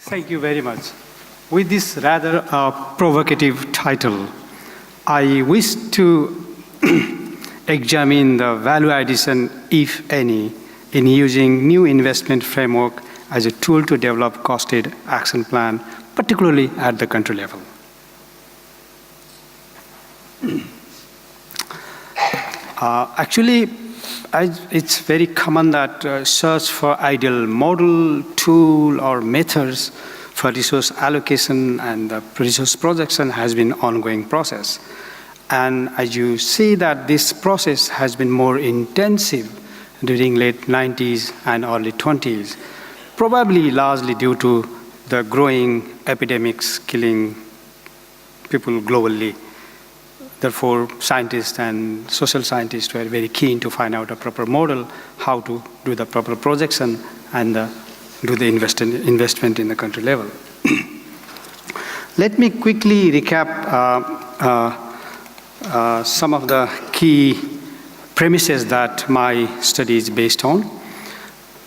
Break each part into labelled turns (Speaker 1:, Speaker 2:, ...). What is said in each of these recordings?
Speaker 1: Thank you very much. With this rather provocative title, I wish to examine the value addition, if any, in using new investment framework as a tool to develop costed action plan, particularly at the country level. Actually, it's very common that search for ideal model, tool, or methods for resource allocation and resource projection has been an ongoing process. And as you see that this process has been more intensive during late 90s and early 20s, probably largely due to the growing epidemics killing people globally. Therefore, scientists and social scientists were very keen to find out a proper model, how to do the proper projection and do the investment in the country level. Let me quickly recap some of the key premises that my study is based on.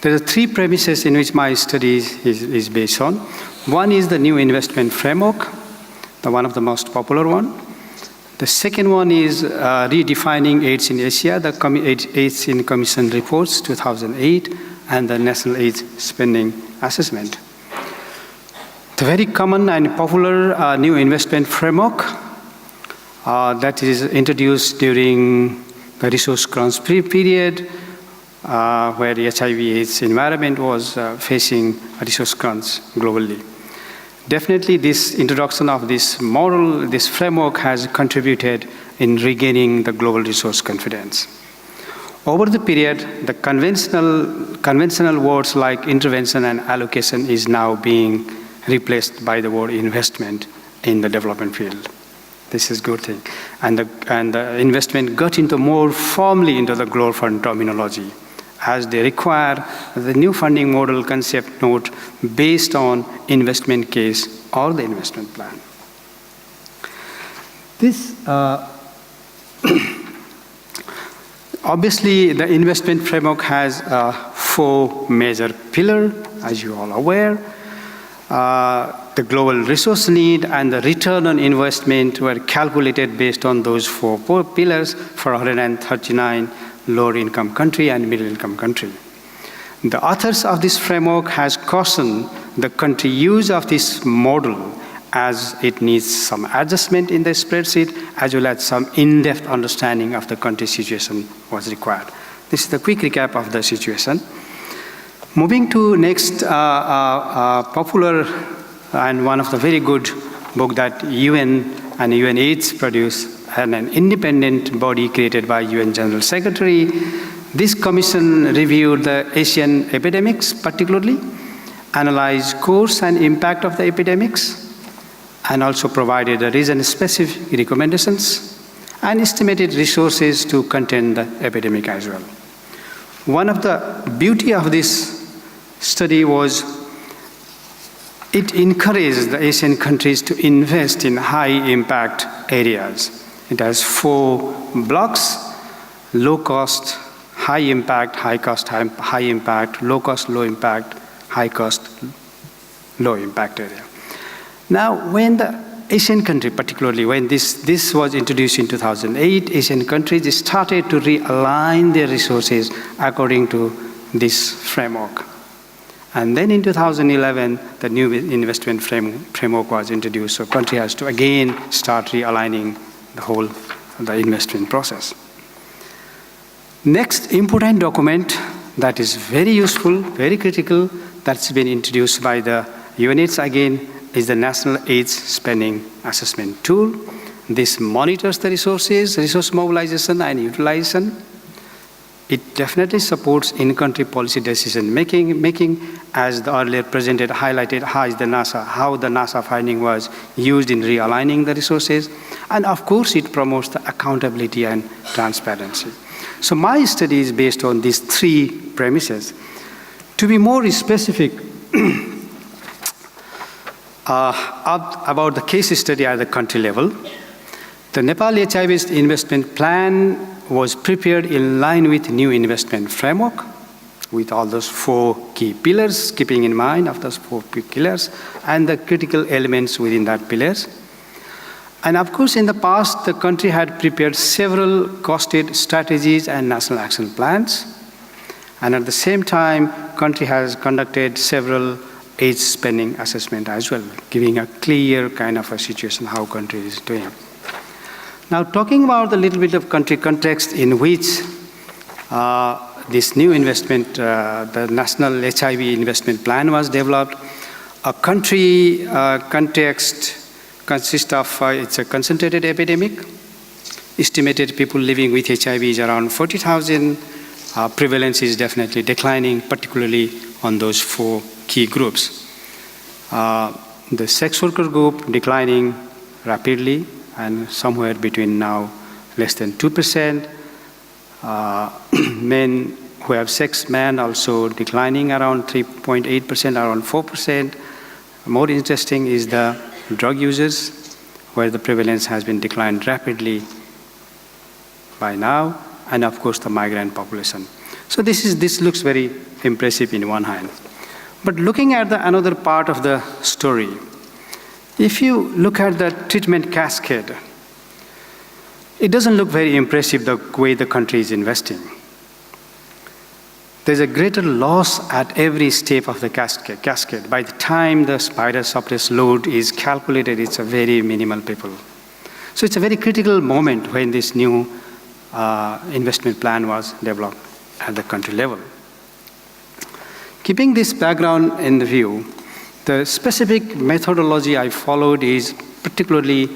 Speaker 1: There are three premises in which my study is based on. One is the new investment framework, one of the most popular one. The second one is redefining AIDS in Asia, the AIDS in Commission reports 2008, and the National AIDS Spending Assessment. The very common and popular new investment framework that is introduced during the resource crunch period, where the HIV/AIDS environment was facing a resource crunch globally. Definitely, this introduction of this model, this framework has contributed in regaining the global resource confidence. Over the period, the conventional words like intervention and allocation is now being replaced by the word investment in the development field. This is a good thing. And the investment got into more firmly into the global fund terminology, as they require the new funding model concept note based on investment case or the investment plan. This, obviously, the investment framework has four major pillars, as you all are aware. The global resource need and the return on investment were calculated based on those four pillars for 139 lower income country and middle income country. The authors of this framework has cautioned the country use of this model as it needs some adjustment in the spreadsheet as well as some in-depth understanding of the country situation was required. This is the quick recap of the situation. Moving to next popular and one of the very good book that UN and UNAIDS produced, and an independent body created by UN General Secretary. This commission reviewed the Asian epidemics particularly, analyzed course and impact of the epidemics, and also provided region-specific recommendations, and estimated resources to contain the epidemic as well. One of the beauty of this study was it encouraged the Asian countries to invest in high-impact areas. It has four blocks: low cost, high impact, high cost, high impact, low cost, low impact, high cost, low impact area. Now, when the Asian country, particularly when this was introduced in 2008, Asian countries started to realign their resources according to this framework. And then in 2011, the new investment framework was introduced. So country has to again start realigning the investment process. Next important document that is very useful, very critical, that's been introduced by the UNAIDS again, is the National AIDS Spending Assessment Tool. This monitors the resources, resource mobilization and utilization. It definitely supports in-country policy decision making, as the earlier presented highlighted how the NASA finding was used in realigning the resources. And of course, it promotes the accountability and transparency. So my study is based on these three premises. To be more specific about the case study at the country level, the Nepal HIV Investment Plan was prepared in line with new investment framework. with all those 4 key pillars, keeping in mind of those 4 key pillars and the critical elements within that pillars. And of course, in the past, the country had prepared several costed strategies and national action plans. And at the same time, country has conducted several age spending assessment as well, giving a clear kind of a situation how country is doing. Now, talking about a little bit of country context in which this new investment, the National HIV Investment Plan was developed, a country context consists of, it's a concentrated epidemic. Estimated people living with HIV is around 40,000. Prevalence is definitely declining, particularly on those 4 key groups. The sex worker group declining rapidly, and somewhere between now less than 2%. Men who have sex, men also declining around 3.8%, around 4%. More interesting is the drug users, where the prevalence has been declined rapidly by now, and of course the migrant population. So this looks very impressive in one hand. But looking at another part of the story, if you look at the treatment cascade, it doesn't look very impressive the way the country is investing. There's a greater loss at every step of the cascade. By the time the spider suppressed load is calculated, it's a very minimal people. So it's a very critical moment when this new investment plan was developed at the country level. Keeping this background in the view, the specific methodology I followed is particularly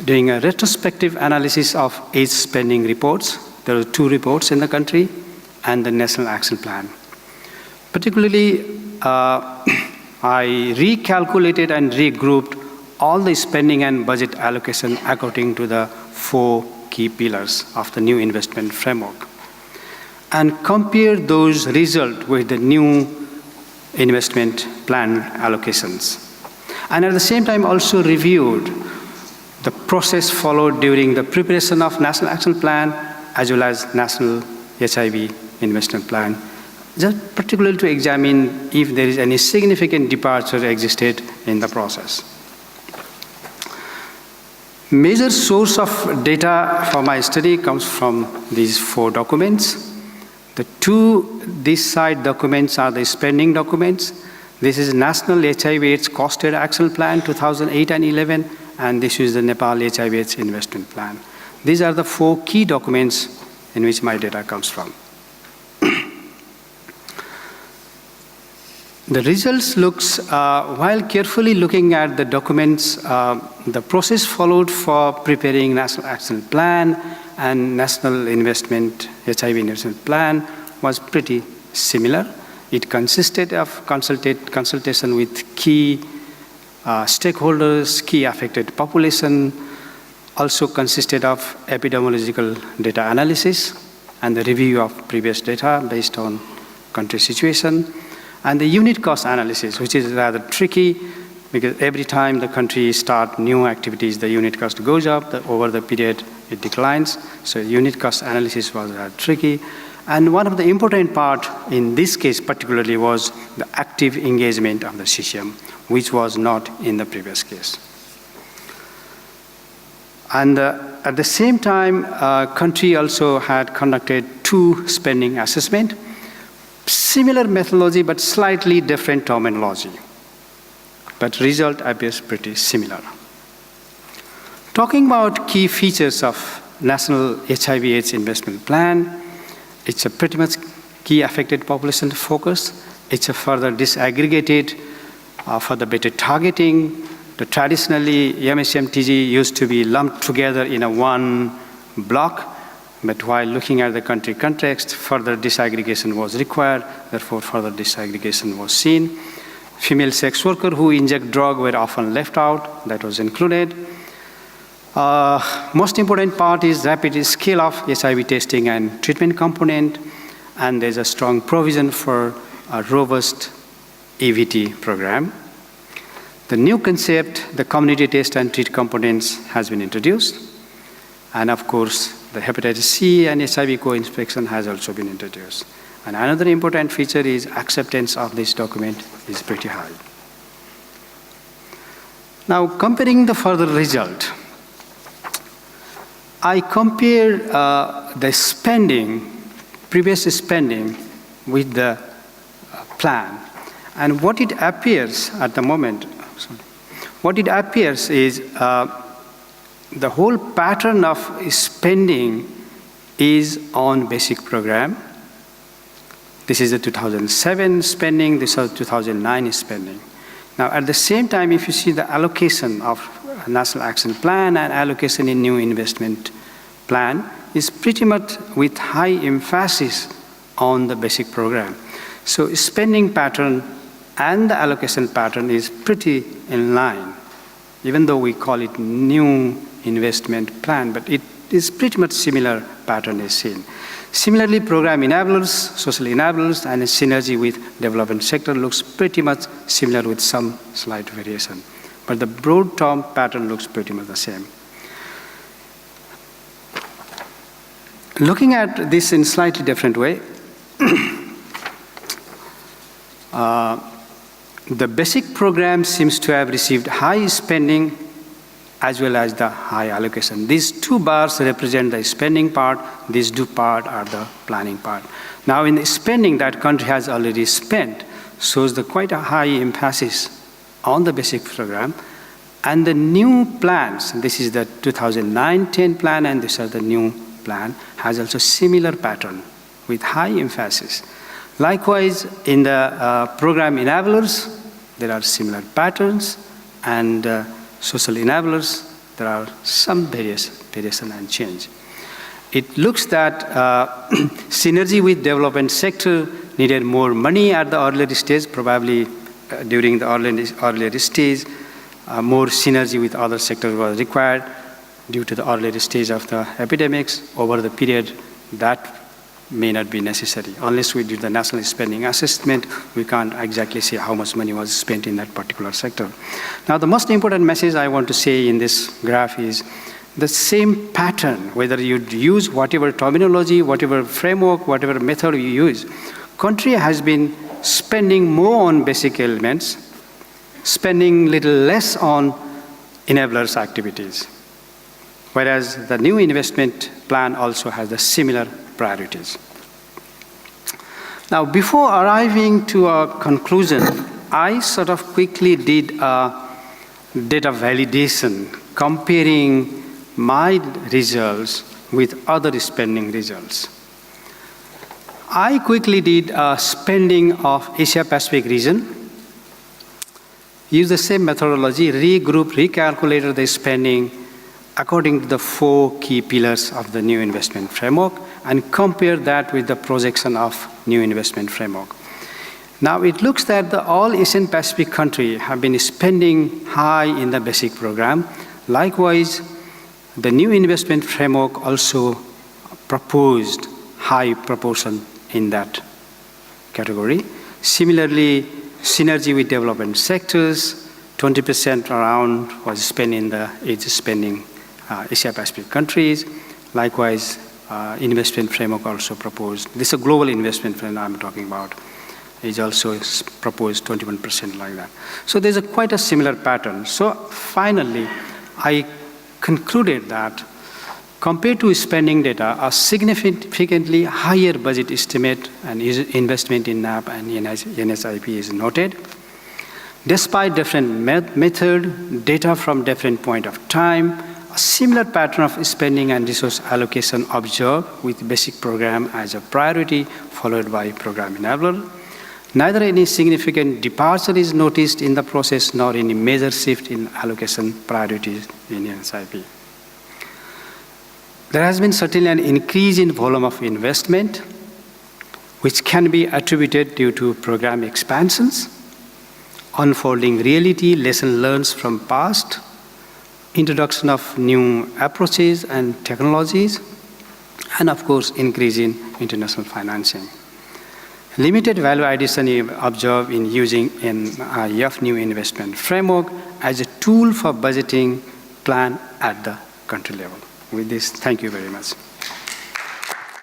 Speaker 1: doing a retrospective analysis of age spending reports. There are 2 reports in the country, and the National Action Plan. Particularly, I recalculated and regrouped all the spending and budget allocation according to the 4 key pillars of the new investment framework, and compared those results with the new investment plan allocations. And at the same time also reviewed the process followed during the preparation of National Action Plan as well as National HIV Investment Plan, just particularly to examine if there is any significant departure existed in the process. Major source of data for my study comes from these 4 documents. The 2 this side documents are the spending documents. This is National HIV/AIDS Costed Action Plan 2008 and 11, and this is the Nepal HIV/AIDS Investment Plan. These are the 4 key documents in which my data comes from. The results looks, while carefully looking at the documents, the process followed for preparing National Action Plan and National HIV Investment Plan was pretty similar. It consisted of consultation with key stakeholders, key affected population, also consisted of epidemiological data analysis and the review of previous data based on country situation, and the unit cost analysis, which is rather tricky because every time the country starts new activities, the unit cost goes up, over the period it declines. So unit cost analysis was tricky. And one of the important part in this case particularly was the active engagement of the CCM, which was not in the previous case. And at the same time, country also had conducted 2 spending assessment, similar methodology but slightly different terminology. But result appears pretty similar. Talking about key features of National HIV/AIDS Investment Plan, it's a pretty much key affected population focus. It's a further disaggregated for the better targeting. The traditionally, MSMTG used to be lumped together in a one block, but while looking at the country context, further disaggregation was required, therefore further disaggregation was seen. Female sex workers who inject drug were often left out, that was included. Most important part is rapid scale of HIV testing and treatment component, and there's a strong provision for a robust EVT program. The new concept, the community test and treat components, has been introduced. And of course, the hepatitis C and HIV co-inspection has also been introduced. And another important feature is acceptance of this document is pretty high. Now, comparing the further result, I compare the spending, previous spending with the plan. And what it appears at the moment, what it appears is the whole pattern of spending is on basic program. This is the 2007 spending, this is 2009 spending. Now, at the same time, if you see the allocation of National Action Plan and allocation in new investment plan is pretty much with high emphasis on the basic program. So spending pattern and the allocation pattern is pretty in line, even though we call it new investment plan, but it is pretty much similar pattern is seen. Similarly, program enablers, social enablers, and synergy with development sector looks pretty much similar with some slight variation. But the broad term pattern looks pretty much the same. Looking at this in slightly different way, the basic program seems to have received high spending as well as the high allocation. These two bars represent the spending part, these two parts are the planning part. Now in the spending that country has already spent shows the quite a high emphasis on the basic program, and the new plans, this is the 2009-10 plan and this is the new plan, has also similar pattern with high emphasis. Likewise, in the program enablers, there are similar patterns, and social enablers, there are some variation and change. It looks that synergy with development sector needed more money at the earlier stage, probably during the earlier stage, more synergy with other sectors was required due to the earlier stage of the epidemics. Over the period, that may not be necessary. Unless we do the national spending assessment, we can't exactly see how much money was spent in that particular sector. Now, the most important message I want to say in this graph is the same pattern, whether you use whatever terminology, whatever framework, whatever method you use, country has been spending more on basic elements, spending little less on enablers activities. Whereas the new investment plan also has the similar priorities. Now, before arriving to a conclusion, I sort of quickly did a data validation, comparing my results with other spending results. I quickly did a spending of Asia Pacific region, use the same methodology, regroup, recalculated the spending according to the 4 key pillars of the new investment framework, and compare that with the projection of new investment framework. Now it looks that all Asian Pacific countries have been spending high in the basic program. Likewise, the new investment framework also proposed high proportion in that category. Similarly, synergy with development sectors, 20% around was spent in the spending Asia Pacific countries. Likewise, investment framework also proposed. This is a global investment plan I'm talking about. Is also proposed 21% like that. So there's quite a similar pattern. So finally, I concluded that compared to spending data, a significantly higher budget estimate and investment in NAP and NHIP is noted. Despite different method, data from different point of time, a similar pattern of spending and resource allocation observed with basic program as a priority, followed by program enabler. Neither any significant departure is noticed in the process, nor any major shift in allocation priorities in NHIP. There has been certainly an increase in volume of investment, which can be attributed due to program expansions, unfolding reality, lesson learned from past, introduction of new approaches and technologies, and of course, increase in international financing. Limited value addition observed in using NIP new investment framework as a tool for budgeting plan at the country level. With this, thank you very much.